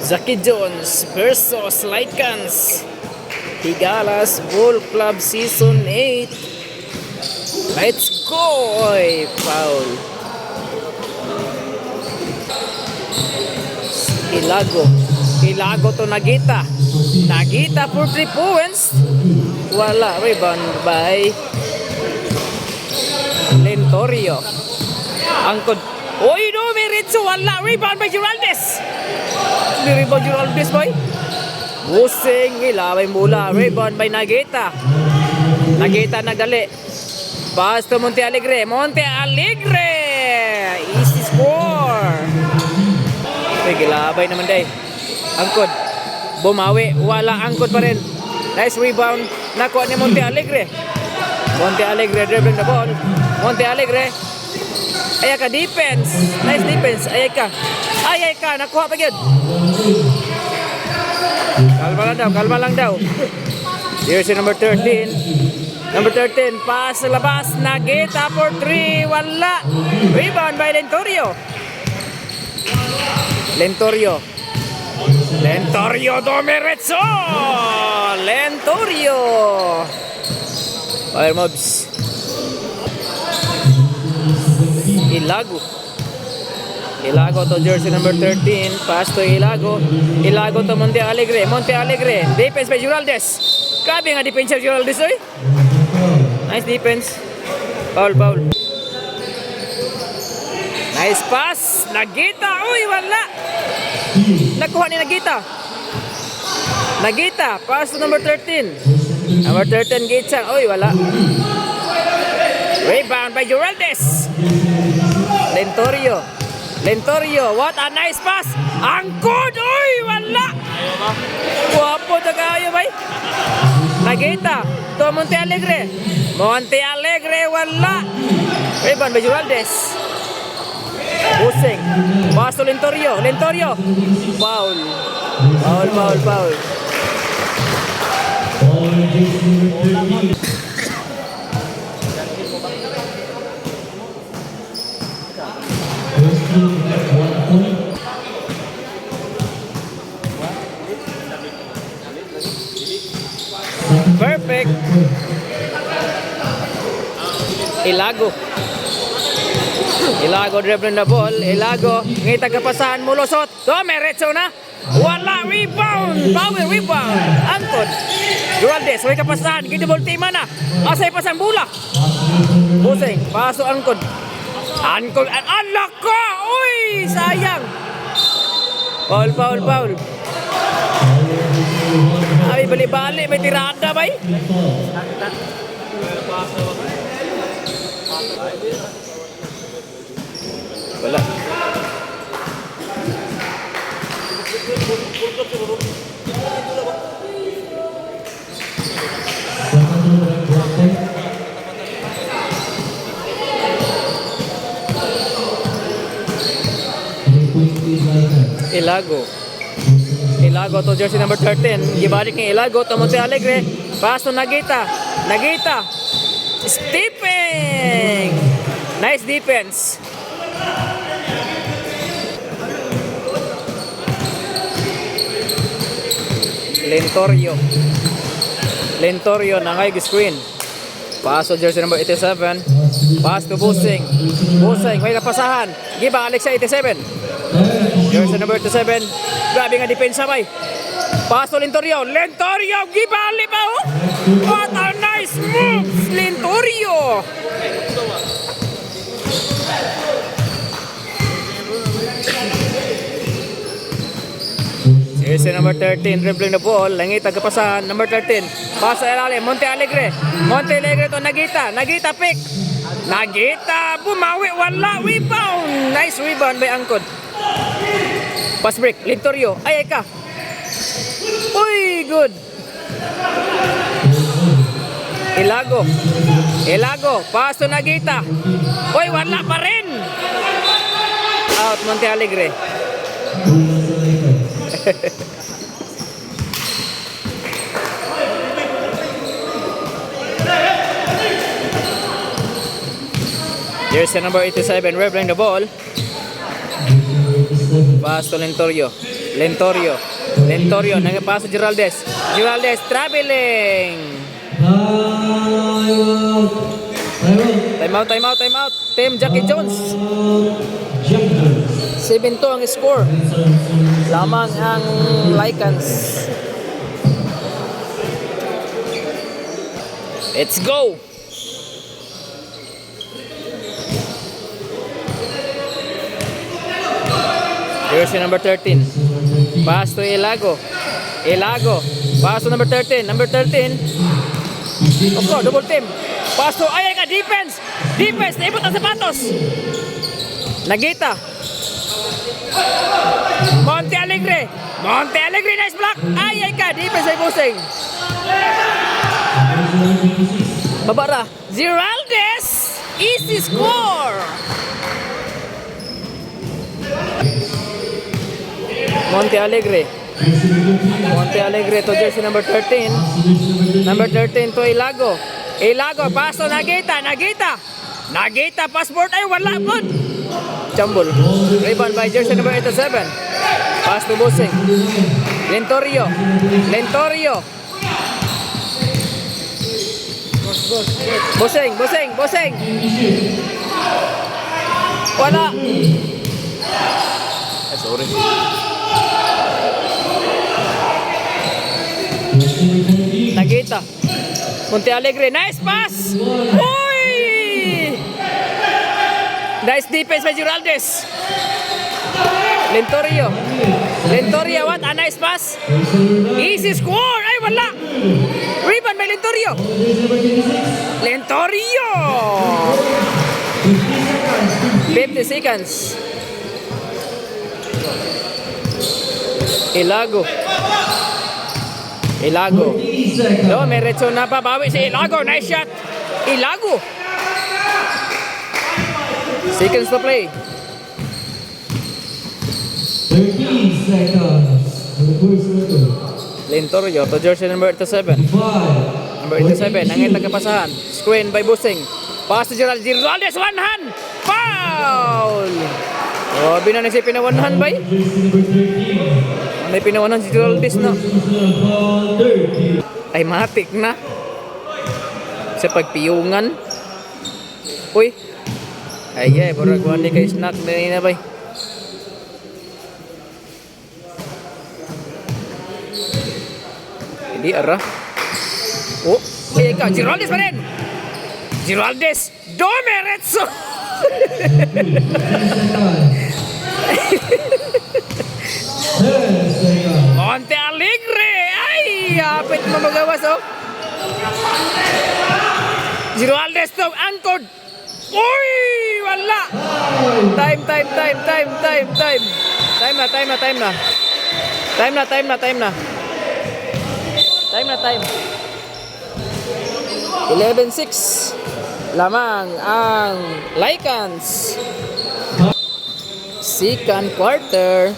Zaki Jones versus Lycans Higalas Ball Club Season 8. Let's go! Oy, foul. Ilago to Nagita for 3 points. Wala. Rebound by Lentorio. Angkod. Oy, no, Meritzo. Wala. Rebound by Giraldes. Rebound Giraldes, boy. Busing. Ilaway mula. Rebound by Nagita nagdali. Pass to Monte Alegre. Easy score. Gilabay naman day. Angkod. Bumawi. Wala. Angkod pa rin. Nice rebound. Nakuha ni Monte Alegre dribbling the ball. Monte Alegre. Ayay ka. Defense. Nice defense. Ayay ka. Nakuha pa yun. Kalma lang daw. Here's number 13. Pass sa labas. Nagita for 3. Wala. Rebound by Lentorio Domeretso. Lentorio. Fire mobs. Ilago to jersey number 13. Pass to Ilago to Monte Alegre. Defense by Giraldes. Grabe nga defense by Giraldes, oy. Nice defense. Foul. Nice pass. Nagita. Uy, wala. Nakuha ni Nagita. Pass to number 13. Number 13, Gitchang. Uy, wala. Rebound by Giraldes. Lentorio. What a nice pass. Angkod. Uy, wala. Guwapo na kayo, bay. Nagita to Monte Alegre. Wala. Rebound by Giraldes. Busing. Pass to Lentorio. Foul. Perfect. Ilago dribbling the ball. Ngayon tagapasahan mo lusot. Meretso na. Wala. Rebound. Power rebound. Angkod. Giraldes. May kapasahan. Gidibol tima na. Asay pasang bula. Busing. Paso Angkod. Anak ko. Uy. Sayang. Foul. Ay, bali-bali. May tirada ba eh? Wala. Ilago to jersey number 13. Gibalik ni Ilago to Monte Alegre. Pass to Nagita. Stepping. Nice defense. Lentorio nangay screen. Pass to jersey number 87. Pass to Busing. May kapasahan. Gibalik sa 87. Jersey number 87. Grabe nga depensa bay. Pass to Lentorio. Gibalik pa oh. What a nice move. Lentorio. Jersey number 13 dribbling the ball. Langit tagapasahan. Number 13. Pass sa ilalim. Monte Alegre to Nagita pick. Nagita bumawi. Wala. Rebound. Nice rebound by Angkod. Pass break. Lentorio. Ayay ka. Uy, good. Ilago. Pass to Nagita. Uy, wala pa rin. Out Monte Alegre. Here's the number 87 dribbling the ball. Pass to Lentorio. Lentorio. Lentorio, nagpasa Geraldes. Geraldes, traveling. Time out. Team Jackie Jones. 7-2 ang score. Lamang ang Lycans. Let's go! Jersey number 13. Pass to Elago. Pass to number 13. Number 13. Of course, double team. Pass to, ay ka, defense! Naibot ang sapatos! Nagita. Monte Alegre, nice block! Ay ka, defense ay busing. Babara. Geraldes! Easy score! Monte Alegre to jersey number 13. Number 13 to Elago, pass to Nagita, passport ay wala, good. Chambol. Rebound by jersey number 87. Pass to Busing. Lentorio. Busing. Wala. Sorry. Nagita. Monte Alegre, nice pass! Uy! Nice defense by Geraldes. Lentorio, what a nice pass! Easy score! Ay, wala! Rebound by Lentorio! 50 seconds. Elago. No, meretso na babawi si Elago. Nice shot. Elago. Seconds to play. 13 seconds. Lentorio to jersey number 87. Number 87. Nangit nagkapasahan. Screen by Busing. Pass to Geraldes. One hand. Foul. Oh, binanay si pinawanhan ba? May pinawanan si Geraldes na. Ay, matik na. Sa pagpiyungan. Uy. Ay, baragwan ni kay snack na bay. Hindi, ara. Oh, ay ka, Geraldes pa rin. Geraldes, Domeretso. Monte Alegre. Ay, hapit mo magawas, oh. Geraldes to, anchored. Uy, wala. Time na. 11-6 lamang ang Lycans. Second quarter.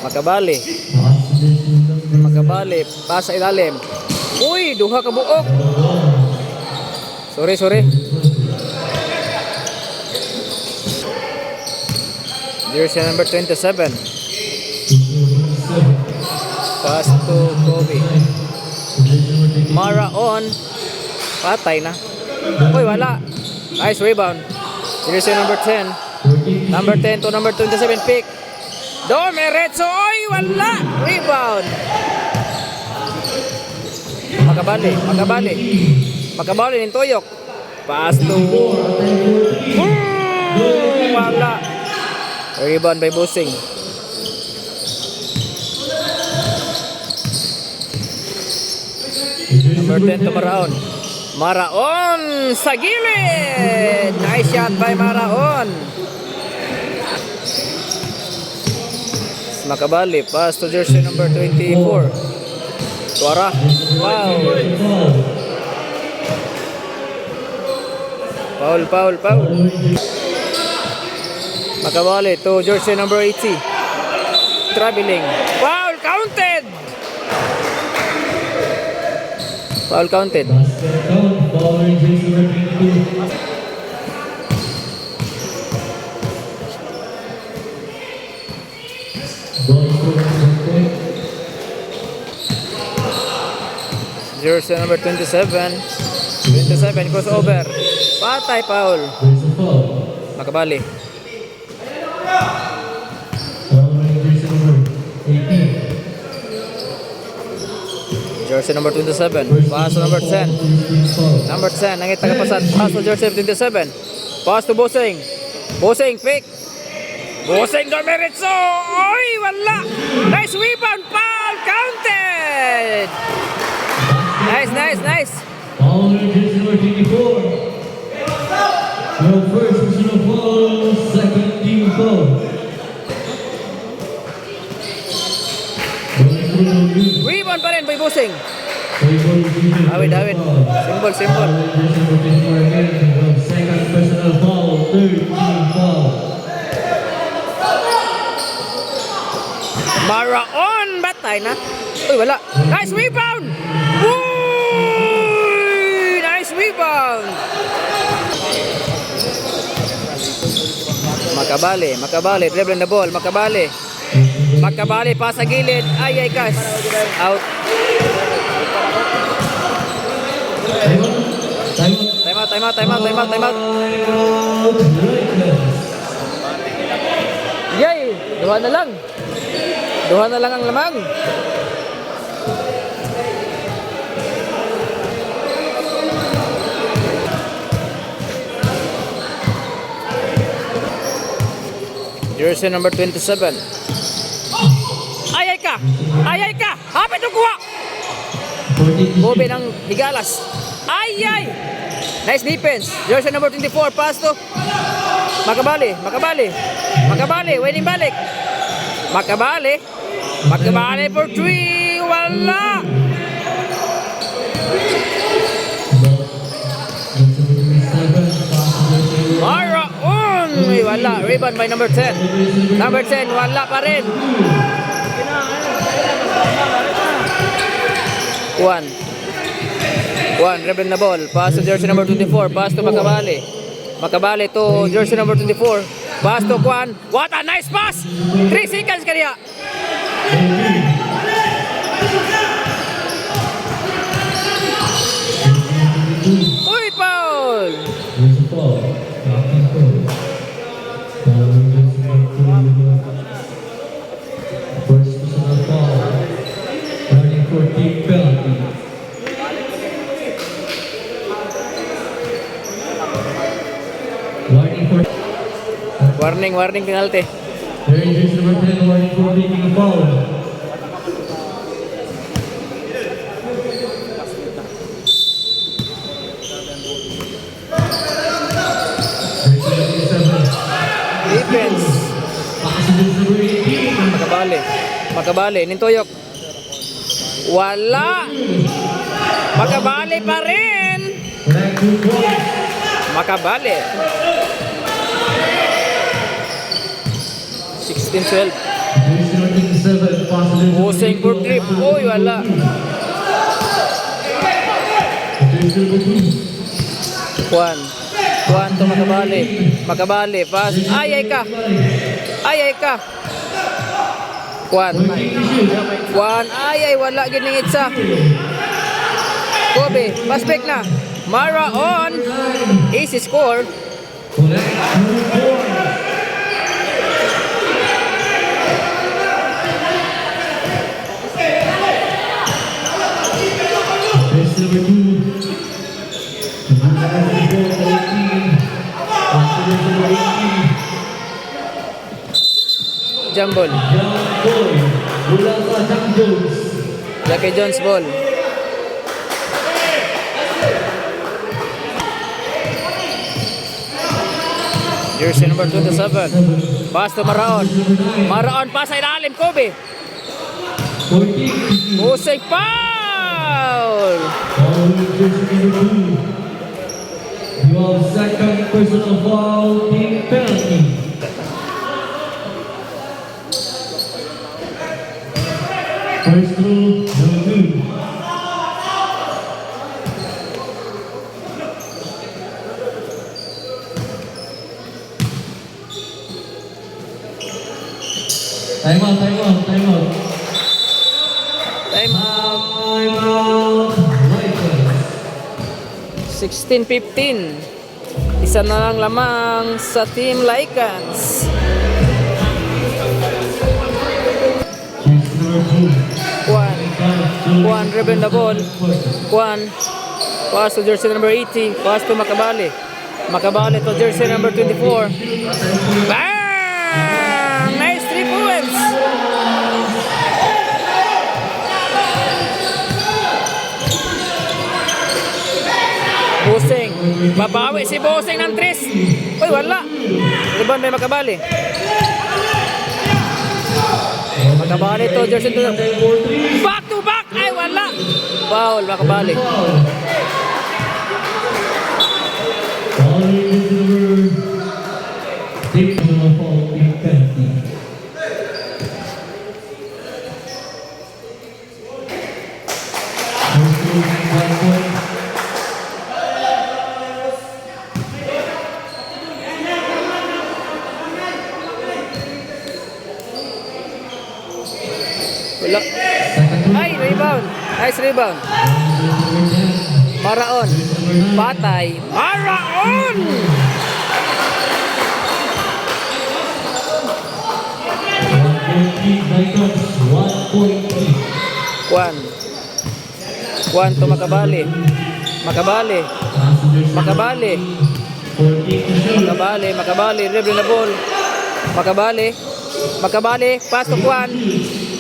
Makabali. Pasa ilalim. Uy, duha ka buok. Sorry. Jersey number 27. Pass to Kobe. Mara on. Patay na. Uy, wala. Nice rebound. Jersey number 10. Number 10 to number 27 pick. Domeretso. Uy, wala. Rebound. Makabali ng Toyok. Pass to. Wala. Rebound by Busing. Number 10 to Maraon sa gilid. Nice shot by Maraon. Makabali. Pass to jersey number 24. Tuara. Wow. Foul. Makabali to jersey number 80. Traveling. Foul counted. Ball for point. Jersey number 27. 27, crossover. Patay, foul. There's a foul. Makabali. Foul by jersey number 18. Jersey number 27. Pass to number 10. Number 10, nangit tagapasan. Pass to jersey 27. Pass to Bosing. Bosing, fake. Bosing, Domeritso. Oy, wala. Nice rebound, foul, counted. Nice. Foul by jersey number 24. Your first personal foul, second team foul. Ball for the lead. Rebound pa rin by Bosing. Awid. Simple. Second personal foul, third team foul. Maraon, batay na. Uy, wala. Nice rebound. Uy, nice rebound. Makabali. Dribble the ball. Makabali, pa sa gilid. Ay, kas. Out. Time out. Yay! Duha na lang ang lamang. Jersey number 27. Ayay ka! Hapit ang kuha! Bobe ng Higalas. Ayay! Nice defense. Jersey number 24. Pass to Makabali. Winning balik. Makabali for 3. Wala. Maraon. Uy, wala. Rebound by number 10. Number 10. Wala pa rin. Juan, dribbling the ball. Pass to jersey number 24. Pass to Makabali to jersey number 24. Pass to Juan. What a nice pass! 3 seconds kaniya. Uy, foul! First personal foul. Running for team penalty. Warning penalty. There is number 10 warning for making a foul. Defense. Makabali. Nintoyok. Wala. Makabali pa rin. Makabali. 16-12. Bosing for trip. Uy, wala. Juan to Makabali. Pass. Ayay ka. Juan. Ayay, wala giningit sa. Kobe. Pass back na. Mara on. Easy score. Jambol. Jackie Jones ball. Jersey number 27. Pass to Maraon. Maraon pass sa ilalim, Kobe. Busing foul. You have second personal foul, team penalty. First rule, number 2. Time out, time out, time out. Time out. Time out. Lakers. 16-15. Isa na lang lamang sa Team Lycans. Chance number 2. Juan Reben the ball. Juan. Pass to jersey number 80. Pass to Makabali. Makabali to jersey number 24. Bang! Nice 3 points. Boseng. Babawi si Boseng ng 3. Uy, wala. Rebound may Makabali. Makabali to jersey to. Back to back. Ay, wala. Foul, Makabali. Wala. Ay, rebound. Nice rebound. Maraon. Patay. Maraon! Juan. Juan to Makabali. Makabali. Makabali. Makabali. Makabali. Reble na ball. Makabali. Makabali. Pass to Juan.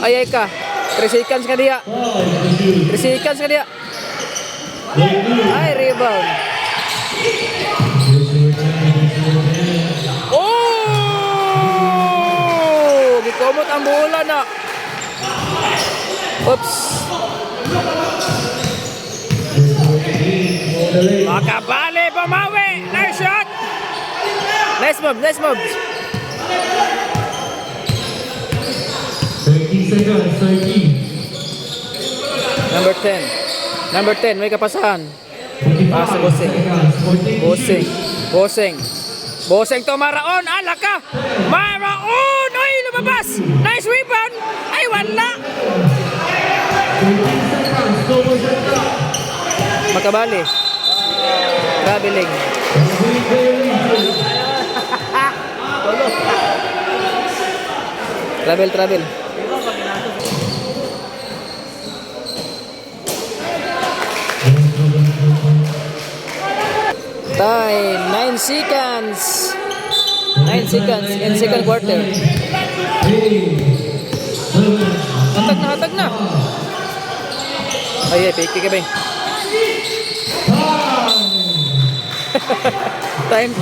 Ay ka. 3 seconds ka diya. 3 seconds ka diya. Ay, rebound. Oh! Gikomot ang bola na. Oops. Makabali, bumawi. Nice shot. Nice move, nice move. 30 seconds, 30. Number 10. Number 10, may kapasahan. Pass to Boseng. Boseng. Boseng. Boseng to Maraon. Ala ka. Maraon. Oy, lumabas. Nice rebound. Ay, wala. Makabali. Traveling. Travel. Time, 9 seconds. 9 seconds in second quarter. Hatag na. Ay, piki ka ba? Time.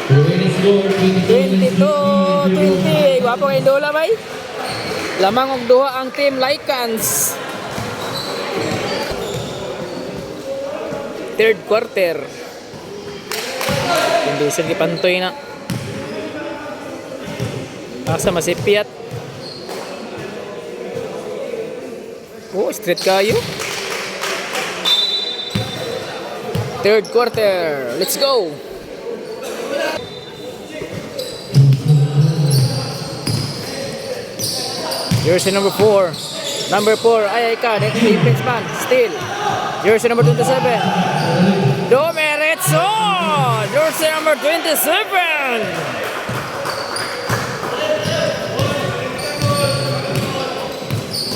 22-20. Wapo kayo dola bay? Lamang og duha ang Team Lycans. Third quarter. Hindi sila gipantoy na. Asa masipiat. Oh, straight kayo. Third quarter. Let's go. Jersey number 4. Number 4, ay ka, next defense man, still. Jersey number 27. Domeretso! Jersey number 27.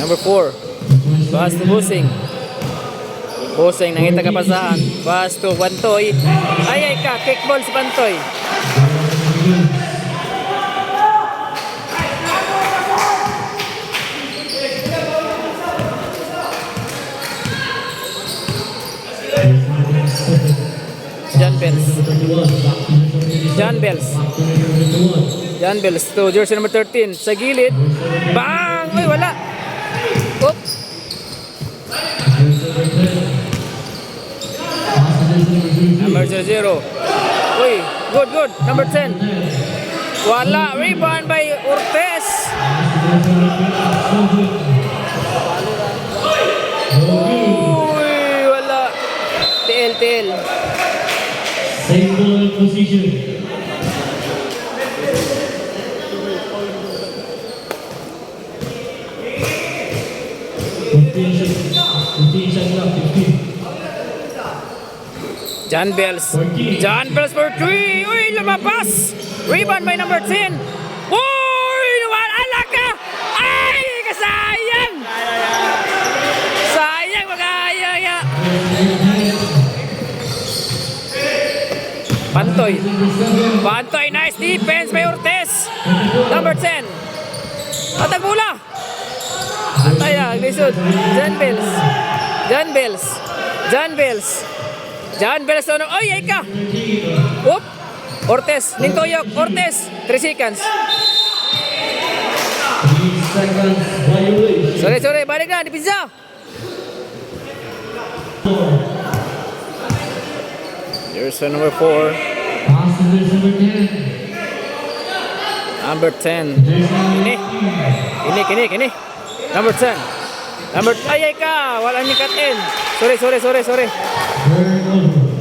Number 4. Pass to Boseng. Boseng, nangita kapasahan. Pass to Pantoy. Ay ka, kickball si Pantoy. John Bells to jersey number 13 sa gilid. Bang! Ay, wala. Oops. Number 0. Uy, good. Number 10. Wala. Rebound by Ortez. Uy, wala. TL. Same ball position. John Bells. John Bells for 3. Uy, lumabas. Rebound by number 10. Uy, nawala ka. Ay, kasayang. Sayang, magaya. Pantoy. Pantoy, nice defense by Ortiz. Number 10. Atag bola. Ataya, lisod. John Bells. John Bells. John Bells. John Bells. Ay, ay ka. Whoop. Ortiz. Nintoyok. Ortiz. 3 seconds. 3 seconds violation. Sorry. Balik na. Di pizza. Here's number 4. Pass to jersey number 10. Number 10. Kini. Number 10. Ay ka. Wala ni cut in. Sorry. Turnover.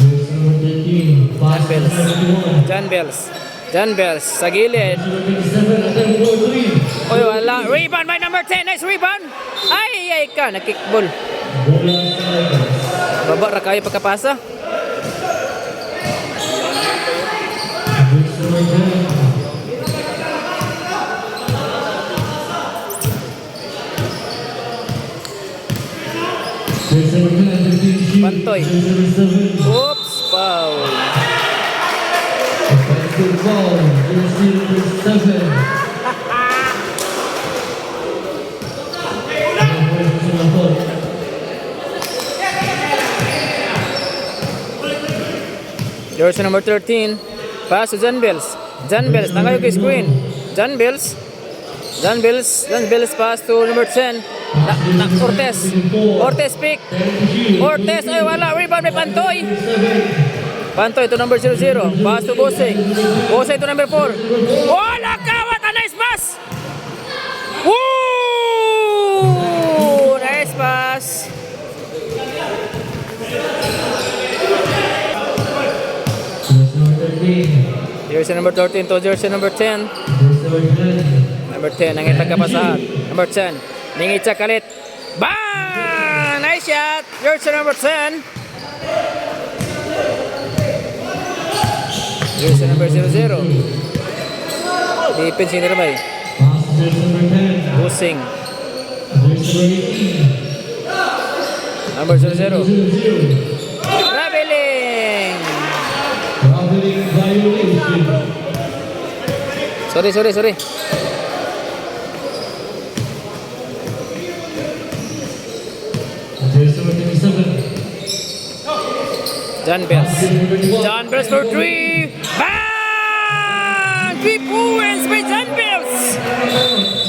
Jersey number 13. Pass to Bells. number 21. John Bells. Sa gilid. Number 27, attempt for 3. Oy, wala. Rebound by number 10. Nice rebound. Ay ka. Nakickball. Bola sa Lakers. Baba ra kayo pagkapasa. Jersey number 10. Jersey number 10, 15 shoot. Pantoy. Jersey number 7. Oops, foul. Offensive foul. Jersey number 7. Jersey number 13. Pass to John Bells. Tanggal yung screen. John Bells pass to number 10. Ortiz pick. Ortiz, ay wala. Rebound by Pantoy to number 00. Pass to Boseng to number 4. Wala ka! What a nice pass! Woo! Nice pass. Jersey number 13 to jersey number 10. Number 10, ang itagkapasahan. Number 10, ningit sa kalit. Bang! Nice shot! Jersey number 10. Jersey number 00. Defense hindi rin Busing. Number 00. Traveling! Sorry. John Bells for 3. Bang! 3 points by John Bells.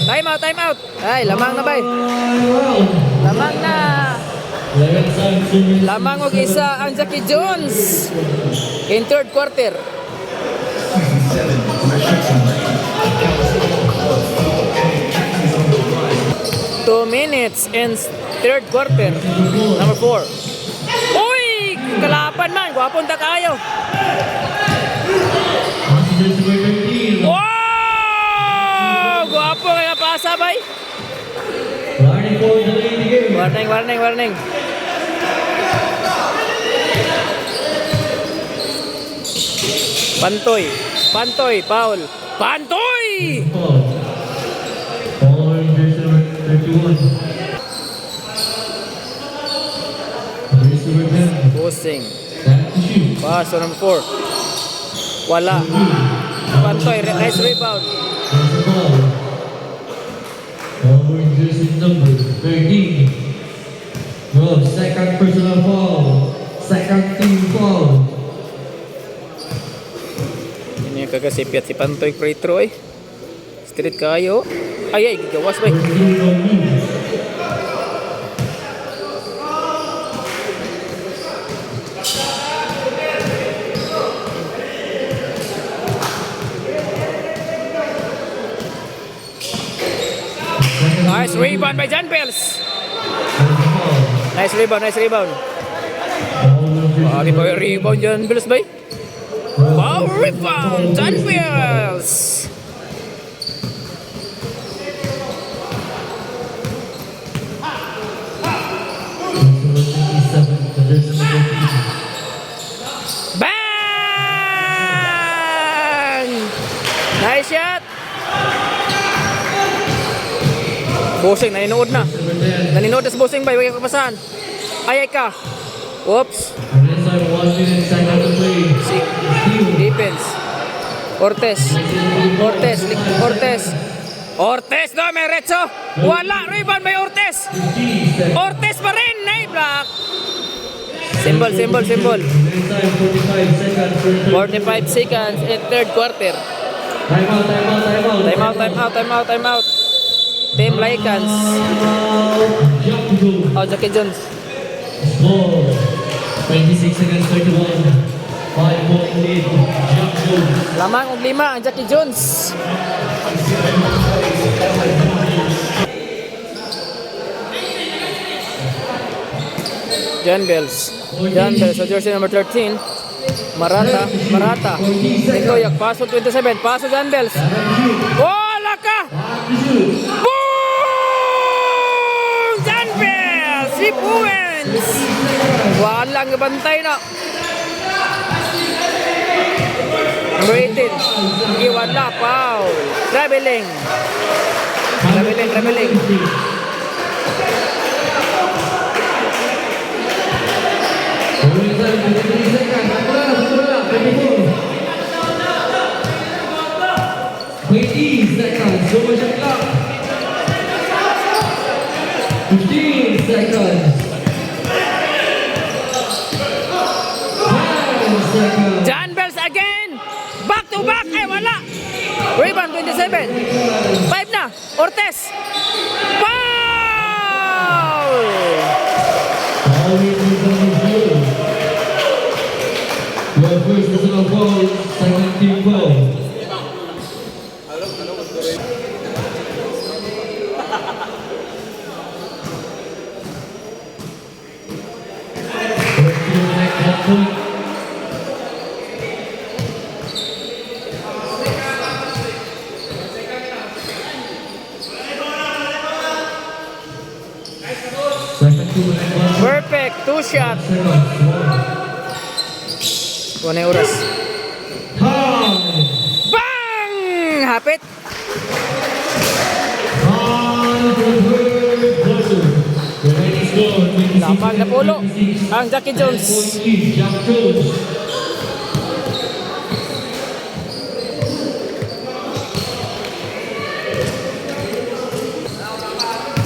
Time out. Ay, lamang na ba? Lamang na. Lamang og isa ang Jackie Jones. In third quarter. Two minutes in third quarter. Number 4. Uy! Kalapan man. Gwapon ta kayo. Wow! Gwapo kaya pasabay. Warning. Pantoy, foul. Pantoy! Busing. Pass to number 4. Wala. Pantoy, nice rebound. Number 13. Well, second personal foul. Second team foul. Ini kagasipiat si Pantoy free throw eh. Street kayo. Ay, gigawas ba? Nice rebound by John Bells. Nice rebound. Pari pa yung rebound John Bells ba? Power rebound, John Bells. Bossing, naninood na. Number 10. Naninood na si Bossing ba? Huwag ka kapasahan. Ay ka. Whoops. This time, 1 minute, second to play. Si defense. Cortez. Cortez. Cortez. Ortez no, Meretso. Wala. Rebound by Ortez. 15 seconds. Ortez pa rin. Nay, block. Symbol. This time, 45 seconds for third. 45 seconds in third quarter. Timeout. Time out. Team Lycans. Jump goal. Oh, Jackie Jones. Score 26 against 31. 5-point lead. Jump goal. Lamang og 5 ang Jackie Jones. John Bells. So jersey number 13. Marata. Nintoyak. Paso 27. Paso John Bells. Wala ka! Boom! John Bells! Si Owens! Walang bantay na. Number 18. Iwala. Foul. Traveling. So much clock. 15 seconds. 10 seconds. John Bells again. Back to back. Ay, wala. Rebound 27. 5 na. Ortez. Foul! All is on the field. Your first personal foul, second team foul. First team next 1 point. Second team next 1 point. Perfect. 2 shot. Wala yung oras. Time. Bang! Hapit. On the third quarter. The winning score, 26 Lamang na pulo. 26. Ang Jackie Jones. 10-point lead, Jack Jones.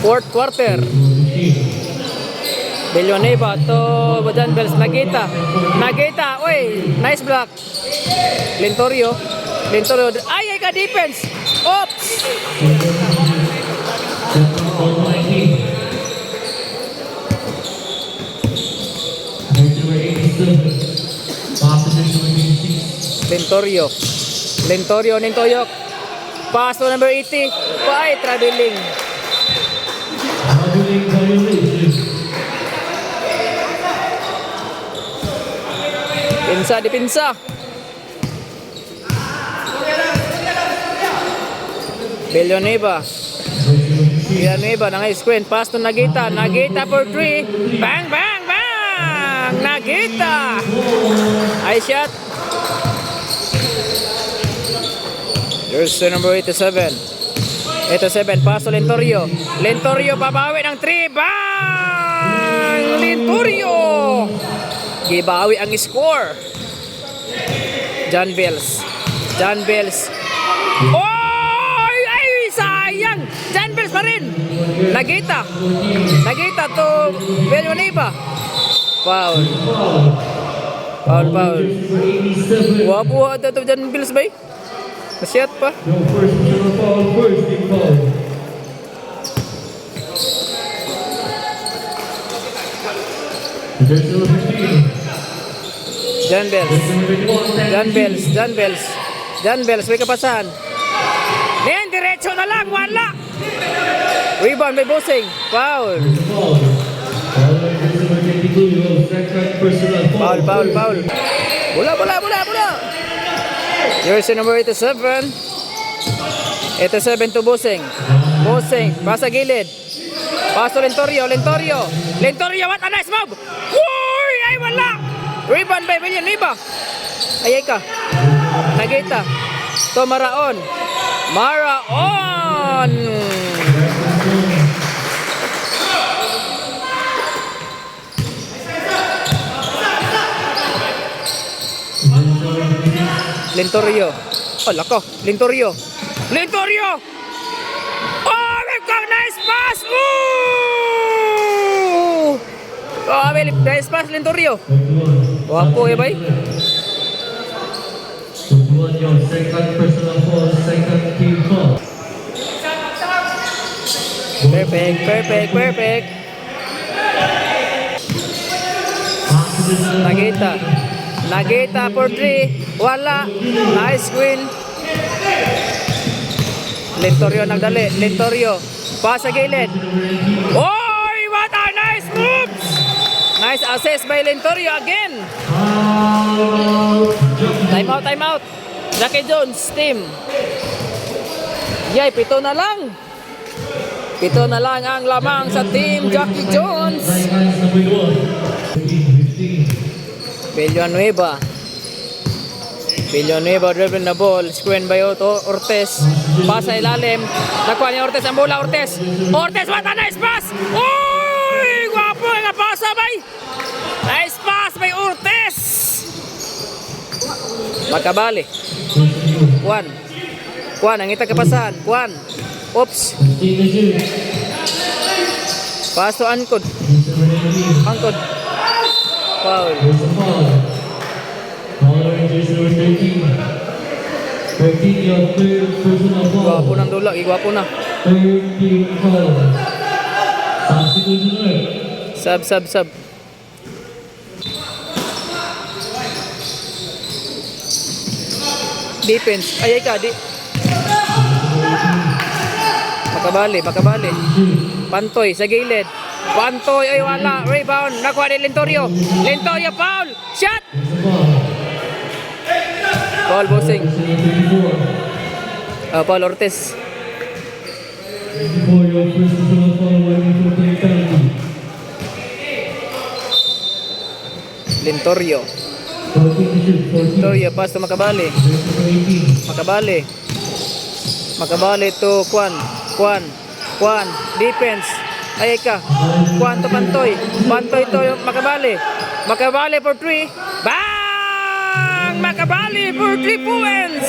Fourth quarter. Villanueva to John Bells. Nagita. Uy, nice block. Lentorio. Ay, ka defense. Oops. Lentorio, Nintoyok. Pass to number 80. Ay, traveling. Dipinsa. Villanueva na screen. Pass to Nagita for 3. Bang! Nagita. High shot. Jersey number 87. 87, pass to Lentorio. Babawi ng 3. Bang! Lentorio. Gibawi ang score. John Bells. Ay, sayang. John Bells pa rin. Nagita to Villanueva. Foul. Wabuha to John Bells ba? Masyat pa. Your first personal foul, first team foul. Jersey number 15. John Bells, may kapasahan. Yan, diretso na lang, wala. Rebound by Bossing. Foul. Foul. Bola. Jersey number 87. 87 to Bossing. Pasa gilid. Pass to Lentorio, what a nice move. Uy, ay wala. Rebound by Villanueva. Ay ka. Nagita. To Maraon. Lentorio. Wala ko. Lentorio. Lentorio! Oh, we've got nice pass! Ooh! Oh, nice pass, Lentorio. 21. Wapo, bay. 21, your second personal foul, second team foul. Perfect, perfect, perfect. Nagita. Nagita for 3. Wala. Nice win. Lentorio nagdali. Lentorio. Pass sa gilid. Oy! What a nice moves! Nice assist by Lentorio again. Time out, time out. Jackie Jones, team. Yay, 7 na lang. 7 na lang ang lamang sa team Jackie Jones. Villanueva. Villanueva dribbling the ball. Screen by Ortiz. Pass sa ilalim. Nakuha ni Ortiz ang bola. Ortiz. Ortiz, what a nice pass! Uy! Guwapo nga pasa bay. Nice pass by Ortiz. Makabali. Juan. Juan, ang itag kapasahan. Juan. Oops. Pass to Ancod. Ancod. Foul. Gwapo ng dula, gwapo na. Sub. Defense. Ay ka, di. Makabali. Pantoy sa gilid. Pantoy, ay wala. Rebound. Nakuha ni Lentorio. Lentorio, foul. Shot! Paul Bossing. Paul Ortiz. Lentorio. Lentorio, pass to Makabali. Makabali to Juan. Defense. Ay ka. Juan to Pantoy. Pantoy to Makabali for 3. Bang! Makabali for 3 points.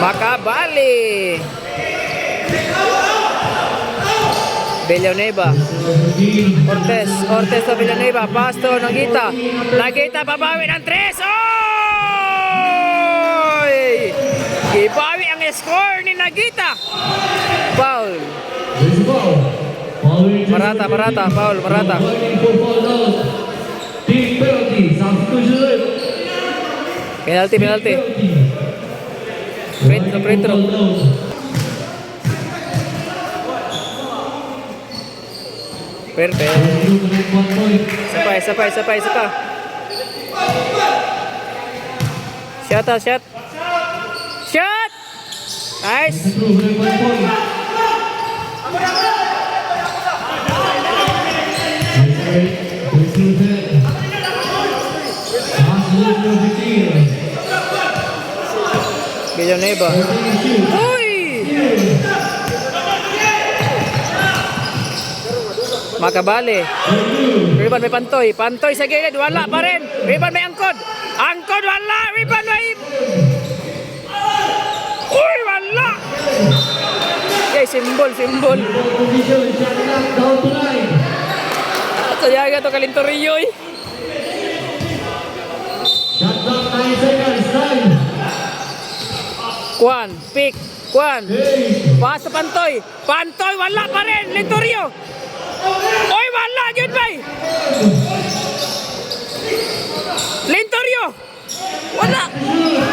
Makabali. Villanueva. Ortiz to Villanueva. Pass to Nagita. Nagita babawi ng 3. Oy! Ibawi ang score ni Nagita. Foul. Marata. Foul. Marata. Penalty. Free throw. Perfect. Sapay. Shot. Nice. Villanueva. Uy! Makabali. Rebound may Pantoy. Pantoy sa gilid. Wala pa rin. Rebound may Angkod. Angkod wala. Rebound may... Uy! Wala! Okay, symbol. Sayaga to Kalintorio eh. Juan, pick. Pass sa Pantoy. Pantoy, wala pa rin. Lentorio. Oy, wala. Yun ba? Lentorio. Wala.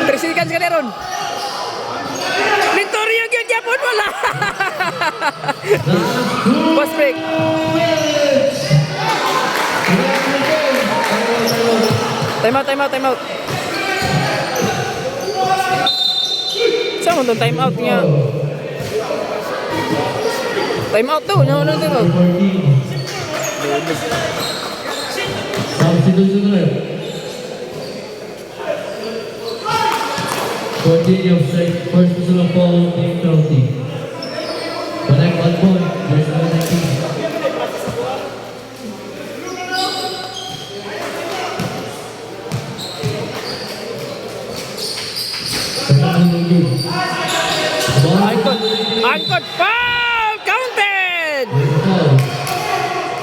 3 seconds ka na ron. Lentorio yun. Yapon, wala. Post break. Time out. Saan mo itong time out niya? Time out daw. Ano time out? First personal foul, team penalty. Connect 1 point. There's no 19. angkot. Foul! Counted! Foul.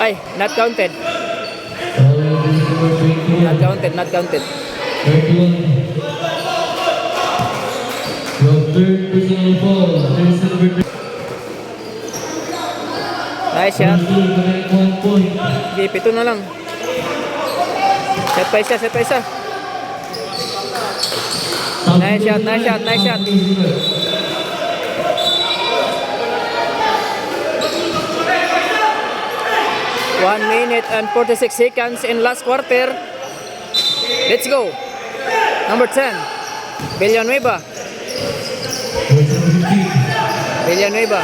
Ay, not counted. Foul on jersey number 21. Not counted, not counted. 31. Your third personal foul. Jersey number 3. Nice shot. Connect 1 point. Okay, 7 na lang. Set pa isa, set pa isa. Nice shot, nice shot, nice shot. 1 minute and 46 seconds in last quarter. Let's go. Number 10, Villanueva. Villanueva.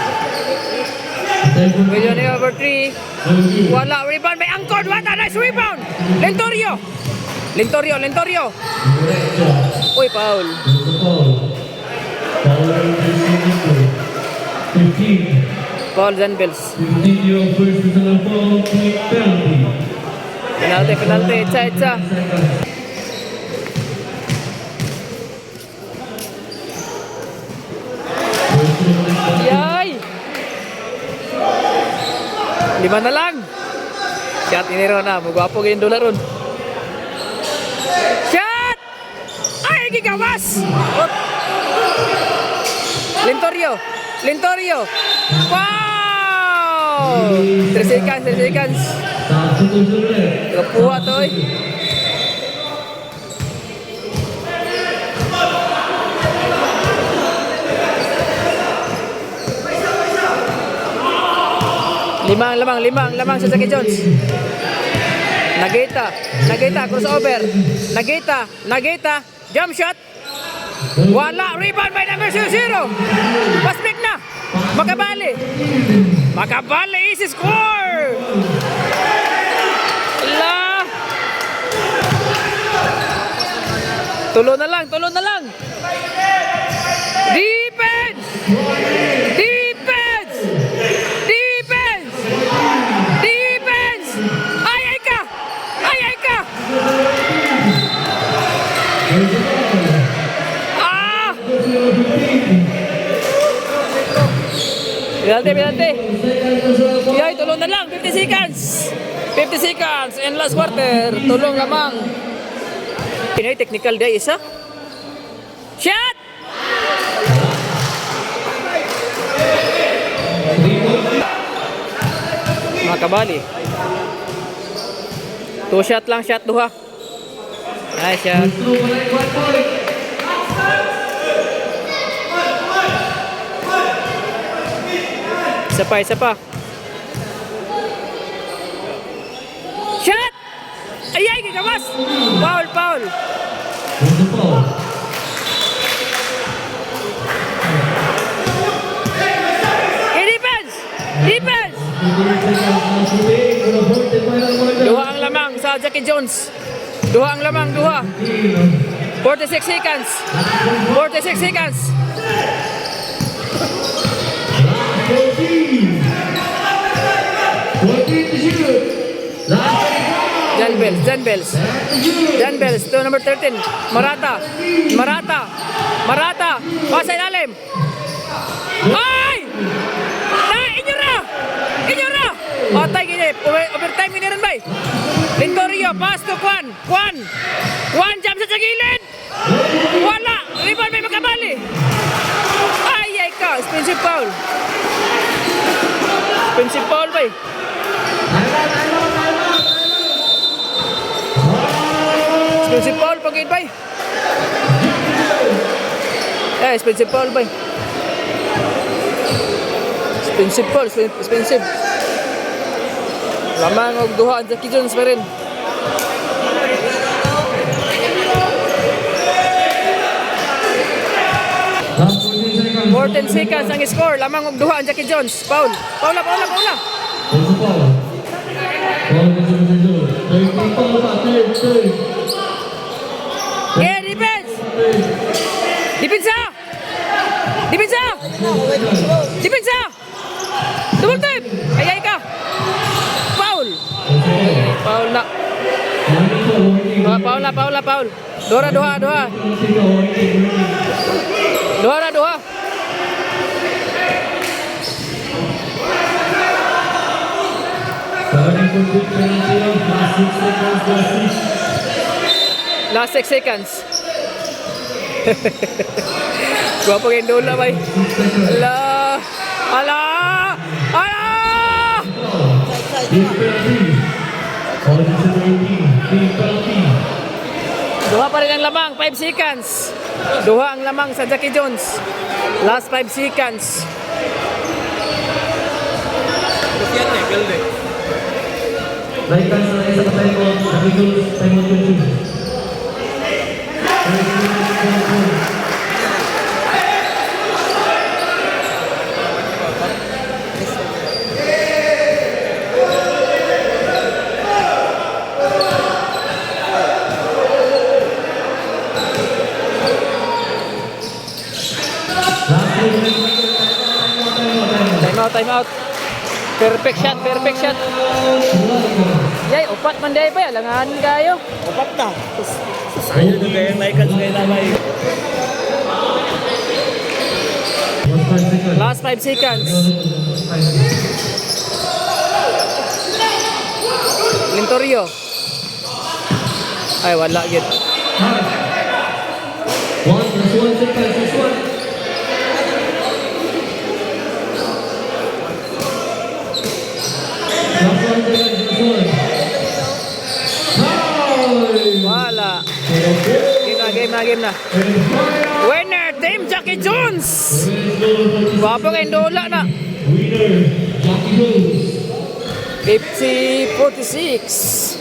Villanueva over 3. Wala, rebound by Angkor. What a nice rebound. Lentorio. Lentorio, Lentorio. Uy, foul. Foul Zanbels. 15 your first personal foul, point penalty. Penalty, penalty. Itza. Yay! 5 na lang. Shot ini ron na. Magwapo ganyan dola ron. Shot! Ay, gigawas! Lentorio. Lentorio. Wow! 3 seconds, 3 seconds. Kapuha to eh. Limang sa Jackie Jones. Nagita, crossover. Nagita, jump shot. Wala, rebound by number 00. Pass break na. Makabali, easy score. La. Tulo na lang. Defense. Ay ka. Ah! Penalty. Yay, tulong na lang. 50 seconds. 50 seconds in last quarter. Tulong lamang. Pinay technical day isa. Shot! Makabali. 2 shot lang, shot 2 ha. Nice shot. Isa pa. Shot! Ay, gigawas! Foul. Defense! Duha ang lamang sa Jackie Jones. 46 seconds. 46 seconds. Jan Bells to number 13. Marata. Pasa ilalim. Ay! Inyora! Otay gini. Overtime gini rin ba? Lentorio, pass to Juan jump sa gilid. Wala. Rebound may makabali. Ay ka. Expensive foul ba? Expensive foul pagid ba? Expensive foul ba? Expensive. Lamang og duha ang Jackie Jones pa rin. More than seconds ang score. Lamang og duha ang Jackie Jones. Paula. Yeah, defense. Double time. Ay ka. Foul na. Paul. Dora. Starting for quick penalty off. Last 6 seconds. Last 6 seconds. Gwapo kayo dola bay. Ala! Ala! Ala! Quick penalty. Position 18. Quick penalty. Duha pa rin ang lamang, 5 seconds. Duha ang lamang sa Jackie Jones. Last 5 seconds. Right hand sa isa pa tayo ko. Nabigol tayo mo 22. Time out. Perfect shot, perfect shot. Yay, upat man day pa, langan kayo. Upat na. Ayaw na kayo Michael kayo lamay. Last 5 seconds. Lintorio. Ay, wala gid. 1 seconds. This one. Wala. Game na. Winner, Team Jackie Jones. Wapo kayong dola na. Winner, Jackie Jones. 50-46.